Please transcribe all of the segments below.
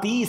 30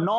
9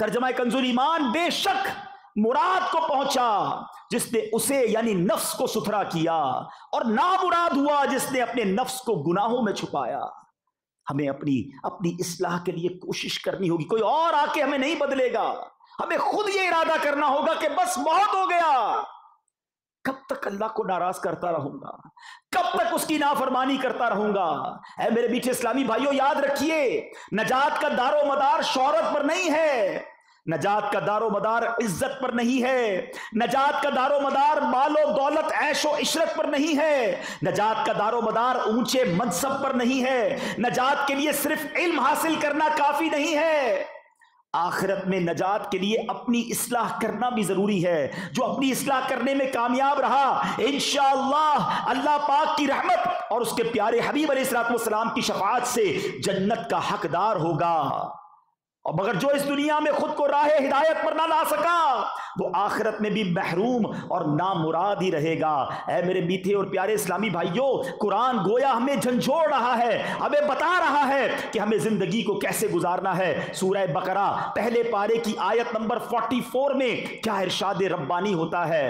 ترجمہ کنزُ الایمان، بے شک مراد کو پہنچا جس نے اسے یعنی نفس کو ستھرا کیا، اور نامراد ہوا جس نے اپنے نفس کو گناہوں میں چھپایا۔ ہمیں اپنی اصلاح کے لیے کوشش کرنی ہوگی، کوئی اور آ کے ہمیں نہیں بدلے گا، ہمیں خود یہ ارادہ کرنا ہوگا کہ بس بہت ہو گیا۔ کب تک اللہ کو ناراض کرتا رہوں گا؟ کب تک اس کی نافرمانی کرتا رہوں گا؟ اے میرے میٹھے اسلامی بھائیوں، یاد رکھیے، نجات کا دار و مدار شہرت پر نہیں ہے، نجات کا دار و مدار عزت پر نہیں ہے، نجات کا دار و مدار مال و دولت عیش و عشرت پر نہیں ہے، نجات کا دار و مدار اونچے منصب پر نہیں ہے، نجات کے لیے صرف علم حاصل کرنا کافی نہیں ہے، آخرت میں نجات کے لیے اپنی اصلاح کرنا بھی ضروری ہے۔ جو اپنی اصلاح کرنے میں کامیاب رہا، انشاءاللہ اللہ پاک کی رحمت اور اس کے پیارے حبیب علیہ الصلوۃ والسلام کی شفاعت سے جنت کا حقدار ہوگا، اور مگر جو اس دنیا میں خود کو راہ ہدایت پر نہ لا سکا، وہ آخرت میں بھی محروم اور نامراد ہی رہے گا۔ اے میرے میٹھے اور پیارے اسلامی بھائیوں، قرآن گویا ہمیں جھنجھوڑ رہا ہے، ہمیں بتا رہا ہے کہ ہمیں زندگی کو کیسے گزارنا ہے۔ سورہ بقرہ پہلے پارے کی آیت نمبر 44 میں کیا ارشاد ربانی ہوتا ہے؟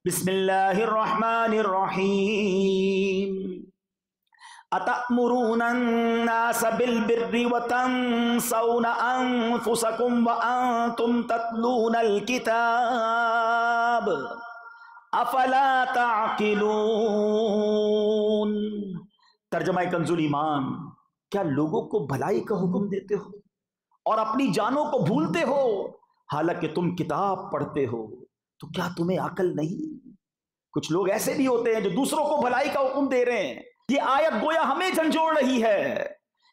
بسم اللہ الرحمن الرحیم، أَتَأْمُرُونَ النَّاسَ بِالْبِرِّ وَتَنْسَوْنَ أَنفُسَكُمْ وَأَنْتُمْ تَتْلُونَ الْكِتَابَ أَفَلَا تَعْقِلُونَ۔ ترجمہ کنزُ الایمان، کیا لوگوں کو بھلائی کا حکم دیتے ہو اور اپنی جانوں کو بھولتے ہو، حالانکہ تم کتاب پڑھتے ہو؟ تو کیا تمہیں عقل نہیں؟ کچھ لوگ ایسے بھی ہوتے ہیں جو دوسروں کو بھلائی کا حکم دے رہے ہیں۔ یہ آیت گویا ہمیں جھنجھوڑ رہی ہے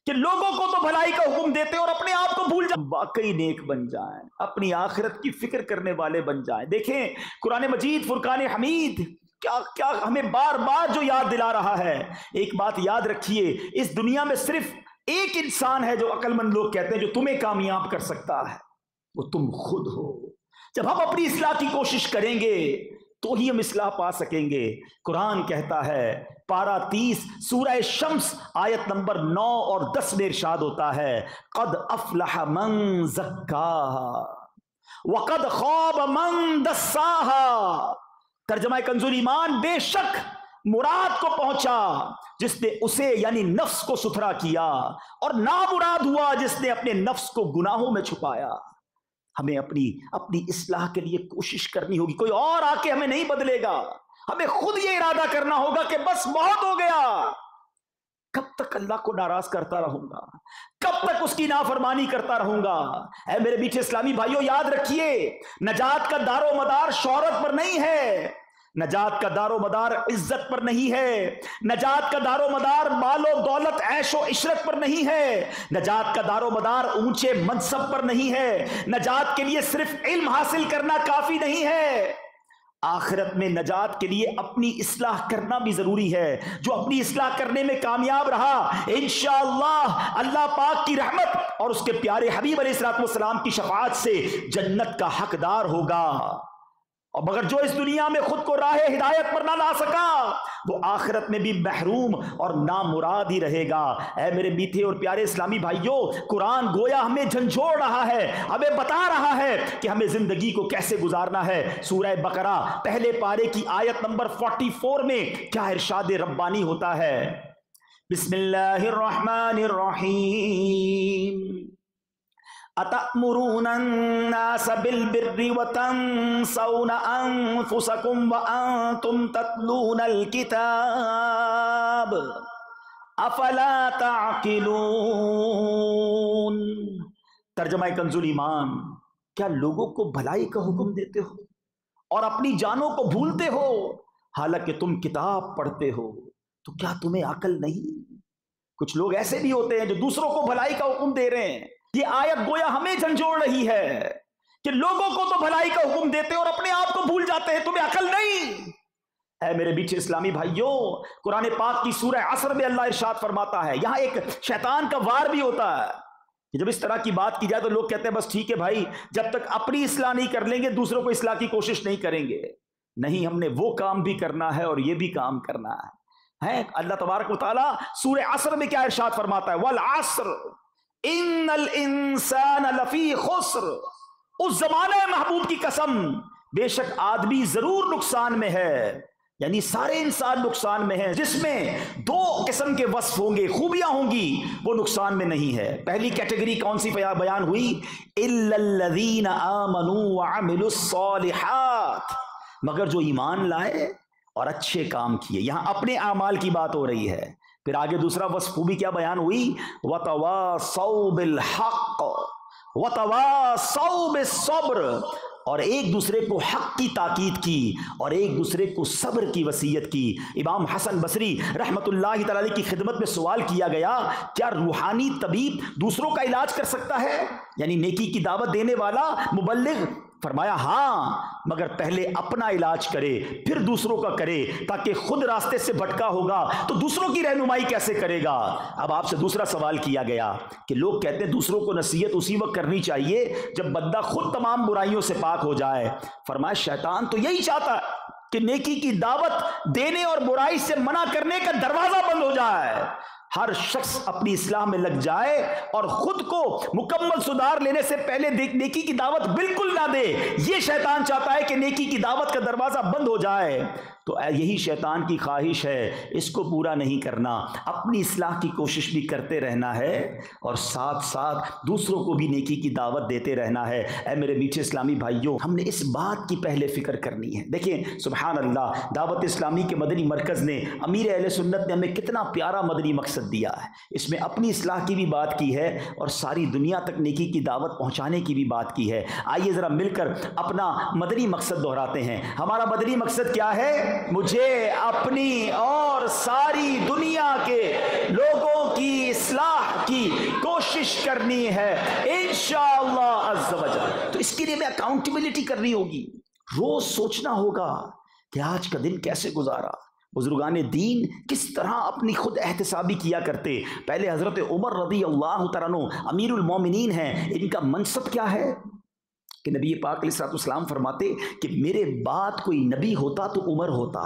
کہ لوگوں کو تو بھلائی کا حکم دیتے اور اپنے آپ کو بھول جائیں۔ واقعی نیک بن جائیں، اپنی آخرت کی فکر کرنے والے بن جائیں۔ دیکھیں قرآن مجید فرقان حمید کیا ہمیں بار بار جو یاد دلا رہا ہے۔ ایک بات یاد رکھیے، اس دنیا میں صرف ایک انسان ہے جو عقل مند لوگ کہتے ہیں جو تمہیں کامیاب کر سکتا ہے، وہ تم خود ہو۔ جب ہم اپنی اصلاح کی کوشش کریں گے تو ہی ہم اصلاح پا سکیں گے۔ قرآن کہتا ہے، پارہ 30 سورہ شمس آیت نمبر 9 اور 10 میں ارشاد ہوتا ہے، قد افلح من زکاہا وقد خواب من دساہا۔ ترجمہ کنزُ الایمان، بے شک مراد کو پہنچا جس نے اسے یعنی نفس کو ستھرا کیا، اور نامراد ہوا جس نے اپنے نفس کو گناہوں میں چھپایا۔ ہمیں اپنی اصلاح کے لیے کوشش کرنی ہوگی، کوئی اور آ کے ہمیں نہیں بدلے گا، ہمیں خود یہ ارادہ کرنا ہوگا کہ بس بہت ہو گیا۔ کب تک اللہ کو ناراض کرتا رہوں گا؟ کب تک اس کی نافرمانی کرتا رہوں گا؟ اے میرے میٹھے اسلامی بھائیوں، یاد رکھیے، نجات کا دار و مدار شہرت پر نہیں ہے، نجات کا دار و مدار عزت پر نہیں ہے، نجات کا دار و مدار مال و دولت عیش و عشرت پر نہیں ہے، نجات کا دار و مدار اونچے منصب پر نہیں ہے، نجات کے لیے صرف علم حاصل کرنا کافی نہیں ہے، آخرت میں نجات کے لیے اپنی اصلاح کرنا بھی ضروری ہے۔ جو اپنی اصلاح کرنے میں کامیاب رہا، انشاءاللہ اللہ پاک کی رحمت اور اس کے پیارے حبیب علیہ الصلوۃ والسلام کی شفاعت سے جنت کا حقدار ہوگا، اور مگر جو اس دنیا میں خود کو راہ ہدایت پر نہ لا سکا، وہ آخرت میں بھی محروم اور نامراد ہی رہے گا۔ اے میرے میٹھے اور پیارے اسلامی بھائیوں، قرآن گویا ہمیں جھنجھوڑ رہا ہے، ہمیں بتا رہا ہے کہ ہمیں زندگی کو کیسے گزارنا ہے۔ سورہ بقرہ پہلے پارے کی آیت نمبر 44 میں کیا ارشاد ربانی ہوتا ہے؟ بسم اللہ الرحمن الرحیم، أَتَأْمُرُونَ النَّاسَ بِالْبِرِّ وَتَنْسَوْنَ أَنفُسَكُمْ وَأَنْتُمْ تَتْلُونَ الْكِتَابَ أَفَلَا تَعْقِلُونَ۔ ترجمہ کنزُ الایمان، کیا لوگوں کو بھلائی کا حکم دیتے ہو اور اپنی جانوں کو بھولتے ہو، حالانکہ تم کتاب پڑھتے ہو؟ تو کیا تمہیں عقل نہیں؟ کچھ لوگ ایسے بھی ہوتے ہیں جو دوسروں کو بھلائی کا حکم دے رہے ہیں۔ یہ آیت گویا ہمیں جھنجھوڑ رہی ہے کہ لوگوں کو تو بھلائی کا حکم دیتے اور اپنے آپ کو بھول جاتے ہیں، تمہیں عقل نہیں؟ اے میرے میٹھے اسلامی بھائیوں، قرآن پاک کی سورہ عصر میں اللہ ارشاد فرماتا ہے، یہاں ایک شیطان کا وار بھی ہوتا ہے کہ جب اس طرح کی بات کی جائے تو لوگ کہتے ہیں بس ٹھیک ہے بھائی، جب تک اپنی اصلاح نہیں کر لیں گے دوسروں کو اصلاح کی کوشش نہیں کریں گے۔ نہیں، ہم نے وہ کام بھی کرنا ہے اور یہ بھی کام کرنا ہے۔ اللہ تبارک و تعالیٰ سورہ عصر میں کیا ارشاد فرماتا ہے؟ والعصر، ان الانسان لفی خسر، اس زمانے محبوب کی قسم، بے شک آدمی ضرور نقصان میں ہے، یعنی سارے انسان نقصان میں ہیں۔ جس میں دو قسم کے وصف ہوں گے، خوبیاں ہوں گی، وہ نقصان میں نہیں ہے۔ پہلی کیٹیگری کون سی بیان ہوئی؟ الا الذین آمنوا وعملوا الصالحات، مگر جو ایمان لائے اور اچھے کام کیے۔ یہاں اپنے اعمال کی بات ہو رہی ہے۔ پھر آگے دوسرا وصف خوبی کیا بیان ہوئی؟ وتواصوا بالحق وتواصوا بالصبر، اور ایک دوسرے کو حق کی تاکید کی اور ایک دوسرے کو صبر کی وصیت کی۔ امام حسن بصری رحمت اللہ تعالی علیہ کی خدمت میں سوال کیا گیا، کیا روحانی طبیب دوسروں کا علاج کر سکتا ہے، یعنی نیکی کی دعوت دینے والا مبلغ؟ فرمایا ہاں، مگر پہلے اپنا علاج کرے پھر دوسروں کا کرے، تاکہ خود راستے سے بھٹکا ہوگا تو دوسروں کی رہنمائی کیسے کرے گا۔ اب آپ سے دوسرا سوال کیا گیا کہ لوگ کہتے ہیں دوسروں کو نصیحت اسی وقت کرنی چاہیے جب بندہ خود تمام برائیوں سے پاک ہو جائے۔ فرمایا شیطان تو یہی چاہتا ہے کہ نیکی کی دعوت دینے اور برائی سے منع کرنے کا دروازہ بند ہو جائے، ہر شخص اپنی اصلاح میں لگ جائے اور خود کو مکمل سدھار لینے سے پہلے نیکی کی دعوت بالکل نہ دے۔ یہ شیطان چاہتا ہے کہ نیکی کی دعوت کا دروازہ بند ہو جائے، تو یہی شیطان کی خواہش ہے، اس کو پورا نہیں کرنا، اپنی اصلاح کی کوشش بھی کرتے رہنا ہے اور ساتھ ساتھ دوسروں کو بھی نیکی کی دعوت دیتے رہنا ہے۔ اے میرے میٹھے اسلامی بھائیوں، ہم نے اس بات کی پہلے فکر کرنی ہے۔ دیکھیں سبحان اللہ، دعوت اسلامی کے مدنی مرکز نے، امیر اہل سنت نے ہمیں کتنا پیارا مدنی مقصد دیا ہے۔ اس میں اپنی اصلاح کی بھی بات کی ہے اور ساری دنیا تک نیکی کی دعوت پہنچانے کی بھی بات کی ہے۔ آئیے ذرا مل کر اپنا مدنی مقصد دہراتے ہیں۔ ہمارا مدنی مقصد کیا ہے؟ مجھے اپنی اور ساری دنیا کے لوگوں کی اصلاح کی کوشش کرنی ہے انشاءاللہ عز و جل۔ تو اس کے لیے میں اکاؤنٹیبلٹی کرنی ہوگی، روز سوچنا ہوگا کہ آج کا دن کیسے گزارا۔ بزرگان دین کس طرح اپنی خود احتسابی کیا کرتے۔ پہلے حضرت عمر رضی اللہ تعالیٰ عنہ امیر المومنین ہیں، ان کا منصب کیا ہے کہ نبی پاک علیہ الصلوۃ والسلام فرماتے کہ میرے بعد کوئی نبی ہوتا تو عمر ہوتا۔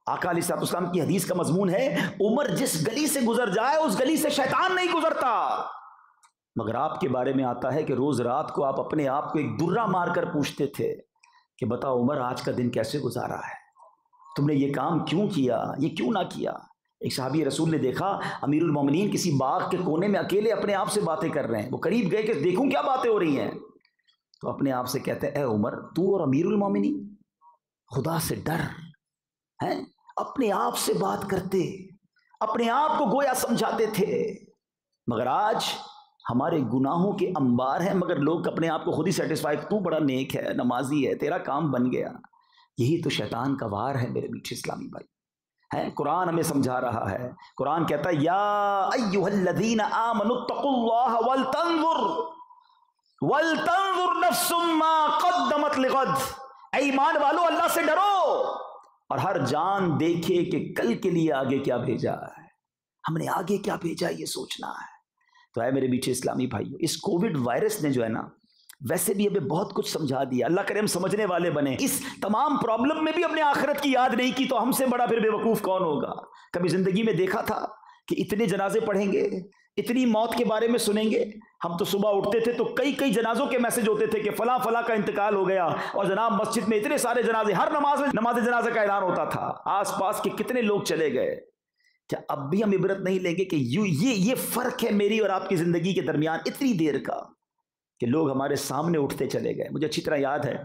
آقا علیہ الصلوۃ والسلام کی حدیث کا مضمون ہے، عمر جس گلی سے گزر جائے اس گلی سے شیطان نہیں گزرتا۔ مگر آپ کے بارے میں آتا ہے کہ روز رات کو آپ اپنے آپ کو ایک درہ مار کر پوچھتے تھے کہ بتا عمر آج کا دن کیسے گزارا ہے، تم نے یہ کام کیوں کیا، یہ کیوں نہ کیا۔ ایک صحابی رسول نے دیکھا امیر المومنین کسی باغ کے کونے میں اکیلے اپنے آپ سے باتیں کر رہے ہیں، وہ قریب گئے کہ دیکھوں کیا باتیں ہو رہی ہیں، تو اپنے آپ سے کہتے ہیں اے عمر، تو اور امیر المومنین خدا سے ڈر، ہیں اپنے آپ سے بات کرتے، اپنے آپ کو گویا سمجھاتے تھے۔ مگر آج ہمارے گناہوں کے انبار ہیں، مگر لوگ اپنے آپ کو خود ہی سیٹسفائی، تو بڑا نیک ہے، نمازی ہے، تیرا کام بن گیا۔ یہی تو شیطان کا وار ہے میرے میٹھے اسلامی بھائی، ہے قرآن ہمیں سمجھا رہا ہے۔ قرآن کہتا ہے یا ایھا الذین آمنوا اتقوا اللہ ولتنظر نفس ما قدمت لغد، اے ایمان والو اللہ سے ڈرو اور ہر جان دیکھے کہ کل کے لیے آگے کیا بھیجا ہے، ہم نے آگے کیا بھیجا یہ سوچنا ہے۔ تو اے میرے میٹھے اسلامی بھائیو، اس کووڈ وائرس نے جو ہے نا ویسے بھی ہمیں بہت کچھ سمجھا دیا، اللہ کرے ہم سمجھنے والے بنے۔ اس تمام پرابلم میں بھی اپنے آخرت کی یاد نہیں کی تو ہم سے بڑا پھر بے وقوف کون ہوگا۔ کبھی زندگی میں دیکھا تھا کہ اتنے جنازے پڑھیں گے، اتنی موت کے بارے میں سنیں گے؟ ہم تو صبح اٹھتے تھے تو کئی جنازوں کے میسج ہوتے تھے کہ فلاں فلاں کا انتقال ہو گیا، اور جناب مسجد میں اتنے سارے جنازے، ہر نماز میں نماز جنازہ کا اعلان ہوتا تھا، آس پاس کے کتنے لوگ چلے گئے۔ کیا اب بھی ہم عبرت نہیں لیں گے کہ یہ فرق ہے میری اور آپ کی زندگی کے درمیان اتنی دیر کا کہ لوگ ہمارے سامنے اٹھتے چلے گئے۔ مجھے اچھی طرح یاد ہے